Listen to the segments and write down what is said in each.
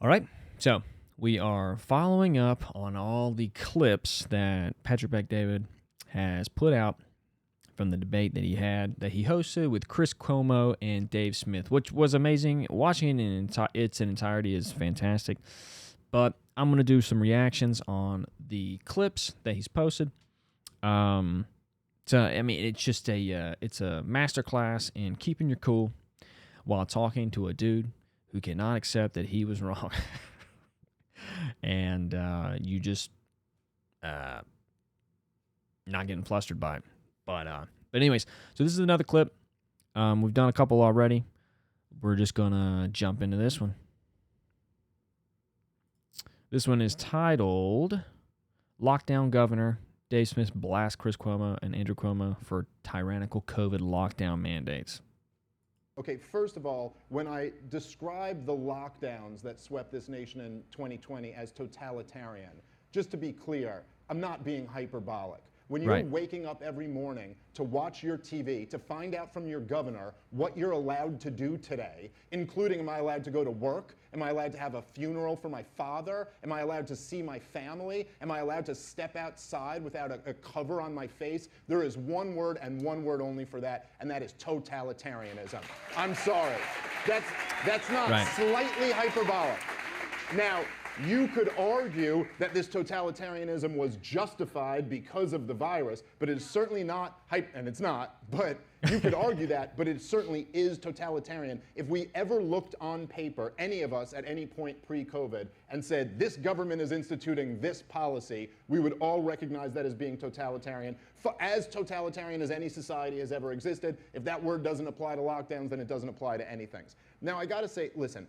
All right, so we are following up on all the clips that Patrick Bet-David has put out from the debate that he hosted with Chris Cuomo and Dave Smith, which was amazing. Watching it in its entirety is fantastic. But I'm going to do some reactions on the clips that he's posted. So I mean, it's just it's a masterclass in keeping your cool while talking to a dude who cannot accept that he was wrong, and you just not getting flustered by it. But anyways, so this is another clip. We've done a couple already. We're just gonna jump into this one. This one is titled "Lockdown Governor Dave Smith Blasts Chris Cuomo and Andrew Cuomo for Tyrannical COVID Lockdown Mandates." Okay, first of all, when I describe the lockdowns that swept this nation in 2020 as totalitarian, just to be clear, I'm not being hyperbolic. When you're waking up every morning to watch your TV, to find out from your governor what you're allowed to do today, including am I allowed to go to work? Am I allowed to have a funeral for my father? Am I allowed to see my family? Am I allowed to step outside without a cover on my face? There is one word and one word only for that, and that is totalitarianism. I'm sorry. That's not slightly hyperbolic. Now, you could argue that this totalitarianism was justified because of the virus, but it is certainly not, and it's not, but you could argue that, but it certainly is totalitarian. If we ever looked on paper, any of us at any point pre-COVID, and said, this government is instituting this policy, we would all recognize that as being totalitarian, as totalitarian as any society has ever existed. If that word doesn't apply to lockdowns, then it doesn't apply to anything. Now, I gotta say, listen,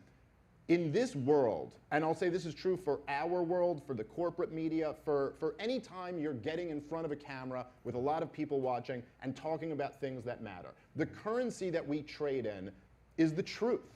in this world, and I'll say this is true for our world, for the corporate media, for any time you're getting in front of a camera with a lot of people watching and talking about things that matter, the currency that we trade in is the truth.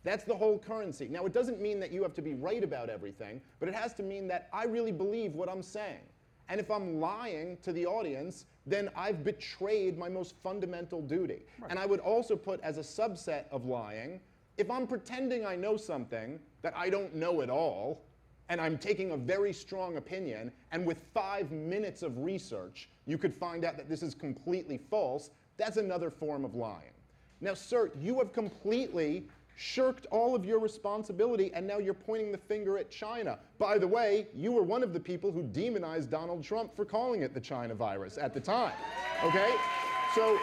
That's the whole currency. Now, it doesn't mean that you have to be right about everything, but it has to mean that I really believe what I'm saying. And if I'm lying to the audience, then I've betrayed my most fundamental duty. Right. And I would also put as a subset of lying, if I'm pretending I know something that I don't know at all, and I'm taking a very strong opinion, and with 5 minutes of research, you could find out that this is completely false, that's another form of lying. Now, sir, you have completely shirked all of your responsibility, and now you're pointing the finger at China. By the way, you were one of the people who demonized Donald Trump for calling it the China virus at the time, okay? So,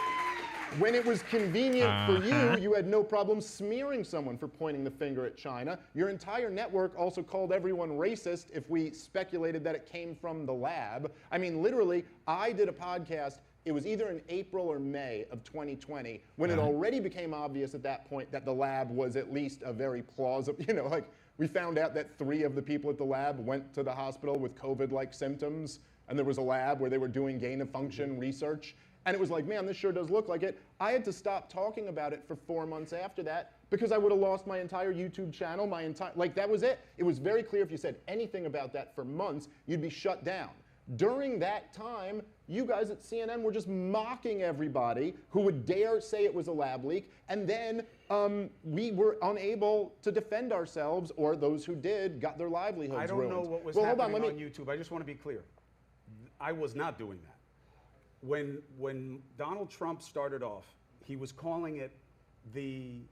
when it was convenient for you, you had no problem smearing someone for pointing the finger at China. Your entire network also called everyone racist if we speculated that it came from the lab. I mean, literally, I did a podcast, it was either in April or May of 2020, when it already became obvious at that point that the lab was at least a very plausible, like we found out that 3 of the people at the lab went to the hospital with COVID-like symptoms, and there was a lab where they were doing gain-of-function research. And it was like, man, this sure does look like it. I had to stop talking about it for 4 months after that because I would have lost my entire YouTube channel, that was it. It was very clear if you said anything about that for months, you'd be shut down. During that time, you guys at CNN were just mocking everybody who would dare say it was a lab leak, and then we were unable to defend ourselves, or those who did got their livelihoods ruined. I don't know what was happening on YouTube. I just want to be clear. I was not doing that. When Donald Trump started off, he was calling it the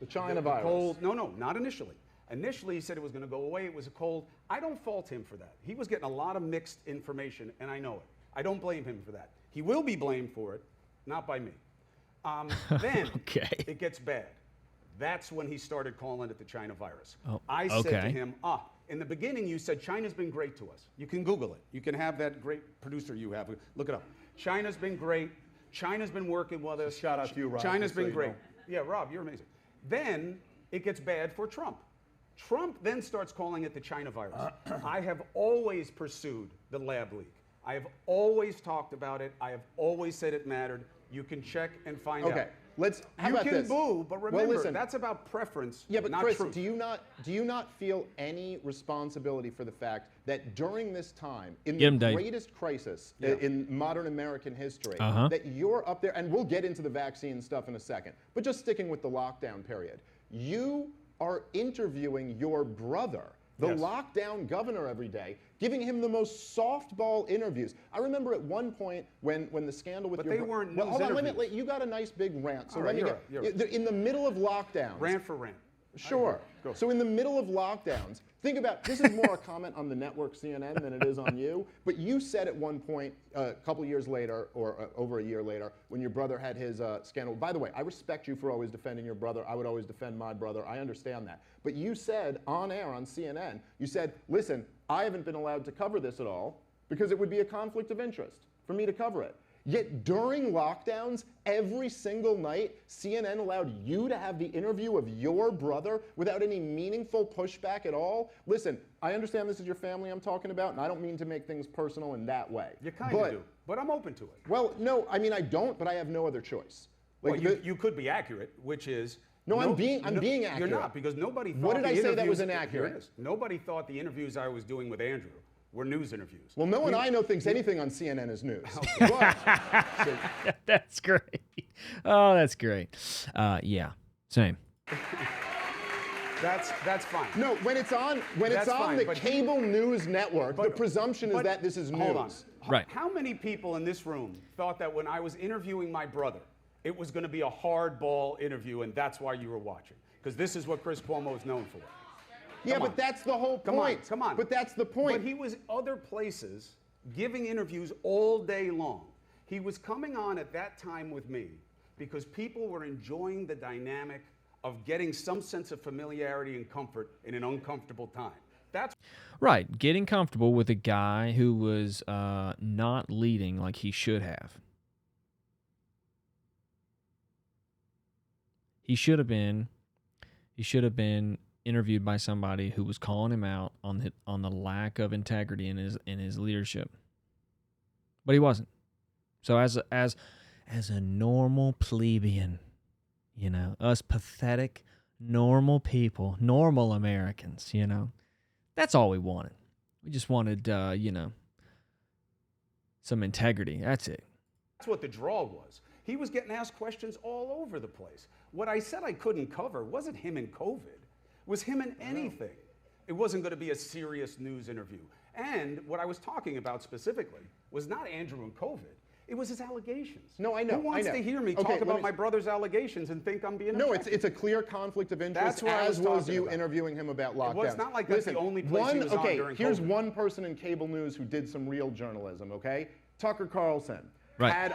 China virus. Cold. No, not initially. Initially, he said it was going to go away. It was a cold. I don't fault him for that. He was getting a lot of mixed information, and I know it. I don't blame him for that. He will be blamed for it, not by me. Then it gets bad. That's when he started calling it the China virus. I said to him, in the beginning, you said China's been great to us. You can Google it. You can have that great producer you have. Look it up. China's been great. China's been working with us. Shout out to you, Rob. China's been great. Yeah, Rob, you're amazing. Then it gets bad for Trump. Trump then starts calling it the China virus. I have always pursued the lab leak. I have always talked about it. I have always said it mattered. You can check and find out. Okay. How you about can this? boo, but remember, that's about preference, yeah, but not Chris, truth. do you not feel any responsibility for the fact that during this time, in the greatest crisis in modern American history, that you're up there, and we'll get into the vaccine stuff in a second, but just sticking with the lockdown period, you are interviewing your brother, the Yes. lockdown governor, every day, giving him the most softball interviews. I remember at one point when the scandal with But your they weren't well, news hold on, interviews. you got a nice big rant, so All let right, me you're get right. in the middle of lockdowns. Rant for rant. Sure. Go. So in the middle of lockdowns, think about, this is more a comment on the network CNN than it is on you, but you said at one point, a couple years later, or over a year later, when your brother had his scandal. By the way, I respect you for always defending your brother. I would always defend my brother. I understand that. But you said on air on CNN, you said, listen, I haven't been allowed to cover this at all because it would be a conflict of interest for me to cover it. Yet during lockdowns, every single night, CNN allowed you to have the interview of your brother without any meaningful pushback at all. Listen, I understand this is your family I'm talking about, and I don't mean to make things personal in that way. You kind of do, but I'm open to it. Well, no, I mean, I don't, but I have no other choice. Well, you could be accurate, which is... No, I'm being accurate. You're not, because nobody thought What did the I say that interviews- was inaccurate? Here it is. Nobody thought the interviews I was doing with Andrew were news interviews. Well, no one I know thinks anything on CNN is news. But, That's great. Oh, that's great. Yeah, same. That's fine. no, when it's on That's fine, the but cable news network, the presumption is but that this is news. Hold on. Right. How many people in this room thought that when I was interviewing my brother, it was going to be a hardball interview, and that's why you were watching? Because this is what Chris Cuomo is known for. Yeah, Come but on. that's the whole point. Come on. But that's the point. But he was other places giving interviews all day long. He was coming on at that time with me because people were enjoying the dynamic of getting some sense of familiarity and comfort in an uncomfortable time. That's Right, getting comfortable with a guy who was not leading like he should have. He should have been interviewed by somebody who was calling him out on the lack of integrity in his leadership. But he wasn't. So as a normal plebeian, you know, us pathetic normal people, normal Americans, you know, that's all we wanted. We just wanted you know, some integrity. That's it. That's what the draw was. He was getting asked questions all over the place. What I said I couldn't cover wasn't him and COVID. It was him and anything. It wasn't going to be a serious news interview. And what I was talking about specifically was not Andrew and COVID. It was his allegations. No, I know. Who wants I know. to hear me Okay, talk let about me- my brother's allegations and think I'm being No, objective? it's a clear conflict of interest, That's what I was as was talking you about. interviewing him about lockdowns. Well, it's not like that's the only place he was on during here's COVID. one person in cable news who did some real journalism, okay? Tucker Carlson Right.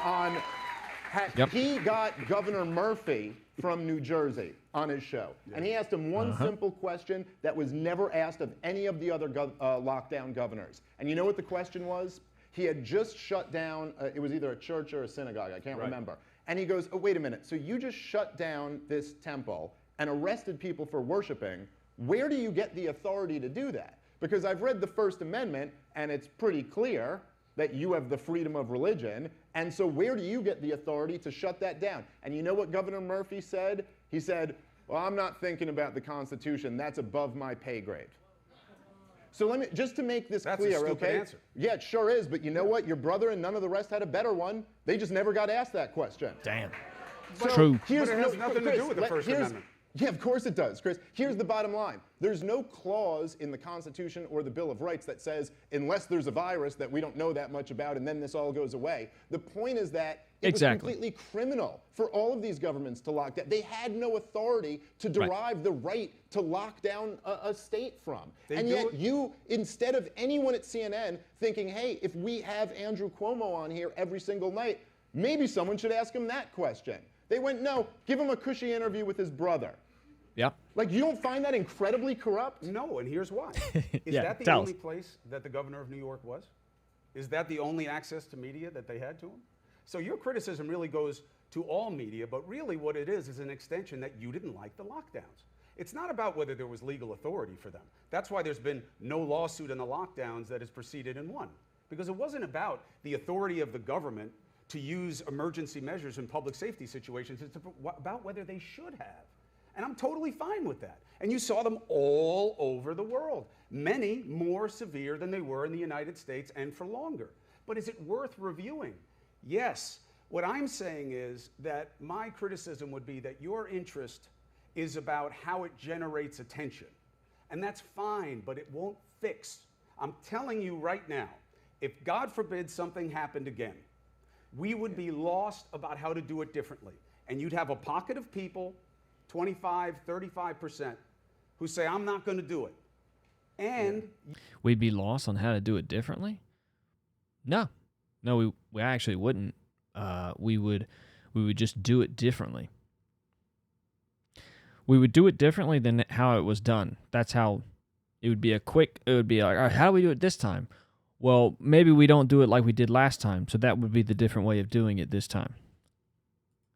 Yep. He got Governor Murphy from New Jersey on his show, and he asked him one simple question that was never asked of any of the other lockdown governors. And you know what the question was? He had just shut down, it was either a church or a synagogue, I can't remember. And he goes, oh, wait a minute, so you just shut down this temple and arrested people for worshiping. Where do you get the authority to do that? Because I've read the First Amendment, and it's pretty clear that you have the freedom of religion, and so where do you get the authority to shut that down? And you know what Governor Murphy said? He said, well, I'm not thinking about the Constitution, that's above my pay grade. So let me, just to make this That's a clear, stupid okay? answer. Yeah, it sure is, but you know what? Your brother and none of the rest had a better one. They just never got asked that question. Damn. So True. But it has nothing to do with the First Amendment. Yeah, of course it does, Chris. Here's the bottom line. There's no clause in the Constitution or the Bill of Rights that says, unless there's a virus that we don't know that much about and then this all goes away. The point is that it was completely criminal for all of these governments to lock down. They had no authority to derive the right to lock down a state from. And yet you, instead of anyone at CNN thinking, hey, if we have Andrew Cuomo on here every single night, maybe someone should ask him that question. They went, no, give him a cushy interview with his brother. Yep. Like, you don't find that incredibly corrupt? No, and here's why. Is Yeah, that the tell only us. place that the governor of New York was? Is that the only access to media that they had to him? So your criticism really goes to all media, but really what it is an extension that you didn't like the lockdowns. It's not about whether there was legal authority for them. That's why there's been no lawsuit on the lockdowns that has proceeded and won. Because it wasn't about the authority of the government to use emergency measures in public safety situations. It's about whether they should have. And I'm totally fine with that. And you saw them all over the world, many more severe than they were in the United States and for longer. But is it worth reviewing? Yes. What I'm saying is that my criticism would be that your interest is about how it generates attention. And that's fine, but it won't fix. I'm telling you right now, if God forbid something happened again, we would be lost about how to do it differently. And you'd have a pocket of people, 25, 35%, who say, I'm not going to do it. And we'd be lost on how to do it differently? No, we actually wouldn't. We would just do it differently. We would do it differently than how it was done. That's how it would be. It would be like, all right, how do we do it this time? Well, maybe we don't do it like we did last time, so that would be the different way of doing it this time.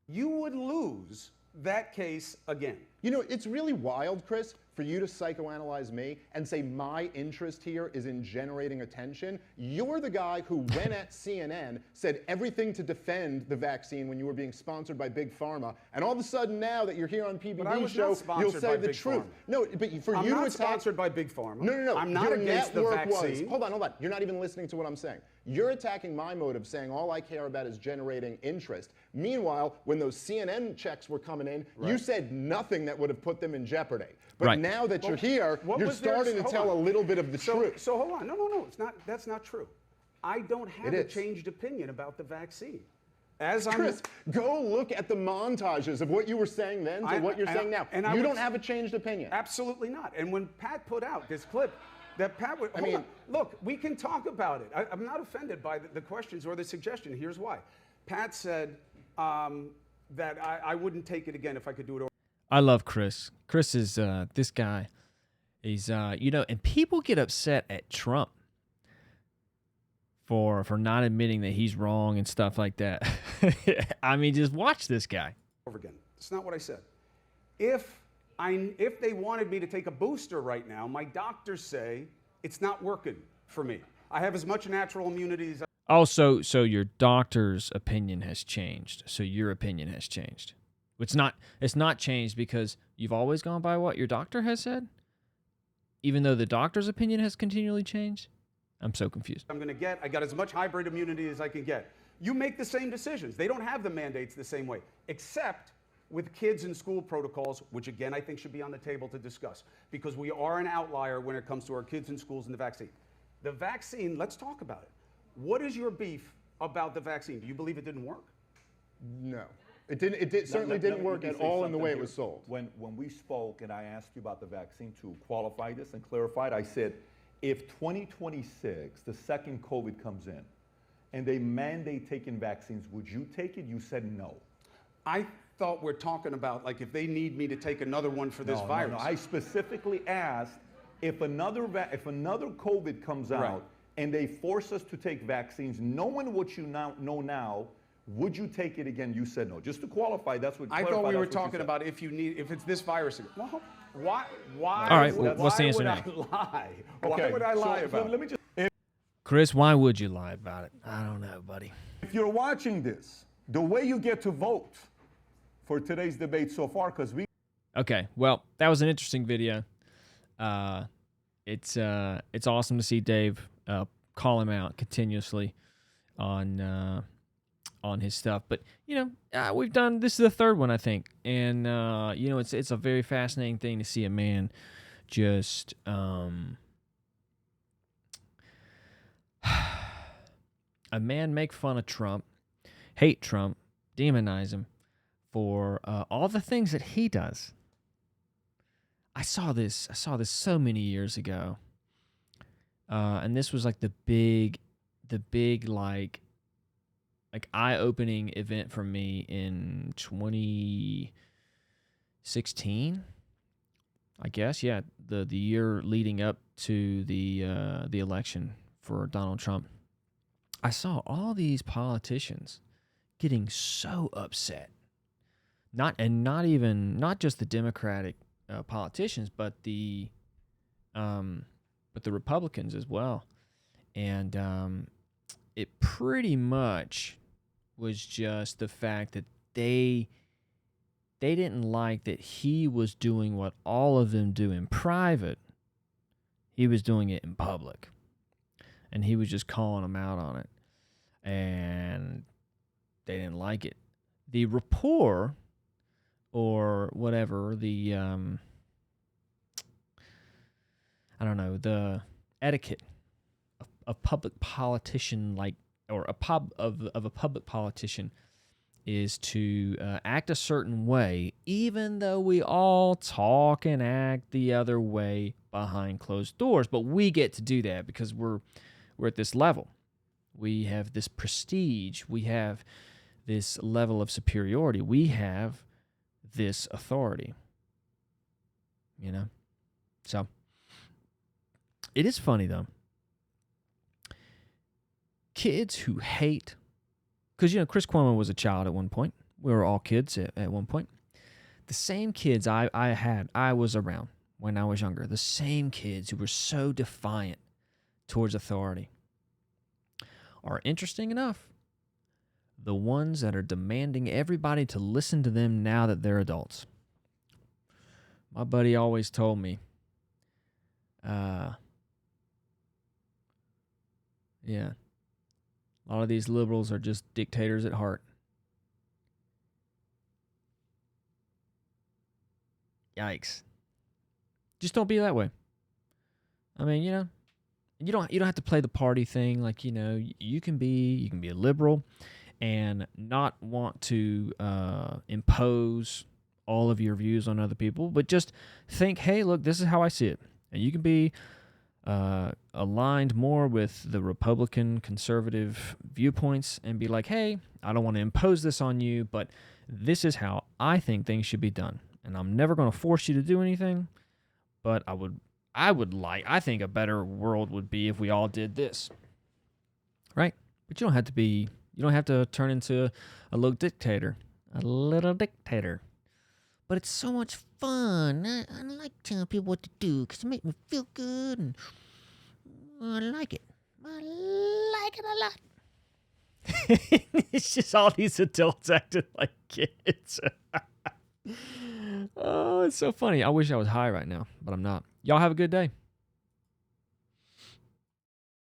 You would lose that case again. You know, it's really wild, Chris, for you to psychoanalyze me and say my interest here is in generating attention. You're the guy who, when at CNN, said everything to defend the vaccine when you were being sponsored by Big Pharma. And all of a sudden now that you're here on PBD show, you'll say the truth. No, but for I'm you to not attack... sponsored by Big Pharma. No. I'm not against the vaccine. Hold on. You're not even listening to what I'm saying. You're attacking my motive, saying all I care about is generating interest. Meanwhile, when those CNN checks were coming in, you said nothing that would have put them in jeopardy. But now that you're here, you're starting to tell a little bit of the truth. So hold on. No. It's not. That's not true. I don't have a changed opinion about the vaccine. Chris, go look at the montages of what you were saying then to what you're saying now. And you don't have a changed opinion. Absolutely not. And when Pat put out this clip, that Pat would, hold on. Look, we can talk about it. I'm not offended by the questions or the suggestion. Here's why. Pat said that I wouldn't take it again if I could do it over. I love Chris. Chris is this guy. He's and people get upset at Trump for not admitting that he's wrong and stuff like that. I mean, just watch this guy. Over again. It's not what I said. If they wanted me to take a booster right now, my doctors say it's not working for me. I have as much natural immunity as so your doctor's opinion has changed. So your opinion has changed. It's not changed because you've always gone by what your doctor has said, even though the doctor's opinion has continually changed. I'm so confused. I got as much hybrid immunity as I can get. You make the same decisions. They don't have the mandates the same way, except with kids and school protocols, which again I think should be on the table to discuss, because we are an outlier when it comes to our kids in schools and the vaccine. The vaccine, let's talk about it. What is your beef about the vaccine? Do you believe it didn't work? No. It certainly didn't work at all in the way it was sold. When we spoke and I asked you about the vaccine to qualify this and clarify it, I said, if 2026, the second COVID comes in, and they mandate taking vaccines, would you take it? You said no. I thought we're talking about like if they need me to take another one for this virus. No. I specifically asked if another COVID comes out and they force us to take vaccines, knowing what you know now, would you take it again? You said no. Just to qualify, that's what. I thought we were talking about if it's this virus again. Well, why? All right, what's the answer now? Why would I lie about it? Let me just. Chris, why would you lie about it? I don't know, buddy. If you're watching this, the way you get to vote for today's debate so far, because we. Okay, well, that was an interesting video. It's awesome to see Dave call him out continuously on his stuff, but we've done this is the third one I think, and it's a very fascinating thing to see a man just a man make fun of Trump, hate Trump, demonize him for all the things that he does. I saw this so many years ago, and this was like the big like eye-opening event for me in 2016, I guess. Yeah, the year leading up to the election for Donald Trump. I saw all these politicians getting so upset. Not just the Democratic politicians, but the Republicans as well, and it pretty much was just the fact that they didn't like that he was doing what all of them do in private. He was doing it in public, and he was just calling them out on it, and they didn't like it. The rapport or whatever, the I don't know, the etiquette of a public politician, like, or a public politician, is to act a certain way, even though we all talk and act the other way behind closed doors. But we get to do that because we're at this level. We have this prestige. We have this level of superiority. We have this authority. You know? So, it is funny, though. Kids who hate, because, Chris Cuomo was a child at one point. We were all kids at one point. The same kids I was around when I was younger, the same kids who were so defiant towards authority, are, interesting enough, the ones that are demanding everybody to listen to them now that they're adults. My buddy always told me, yeah, a lot of these liberals are just dictators at heart. Yikes. Just don't be that way. I mean, you don't have to play the party thing. Like, you can be a liberal and not want to impose all of your views on other people, but just think, hey, look, this is how I see it. And you can be aligned more with the Republican conservative viewpoints and be like, hey, I don't want to impose this on you, but this is how I think things should be done. And I'm never going to force you to do anything, but I think a better world would be if we all did this. Right? But you don't have to turn into a little dictator. But it's so much fun. I like telling people what to do because it makes me feel good, and I like it. I like it a lot. It's just all these adults acting like kids. Oh, it's so funny. I wish I was high right now, but I'm not. Y'all have a good day.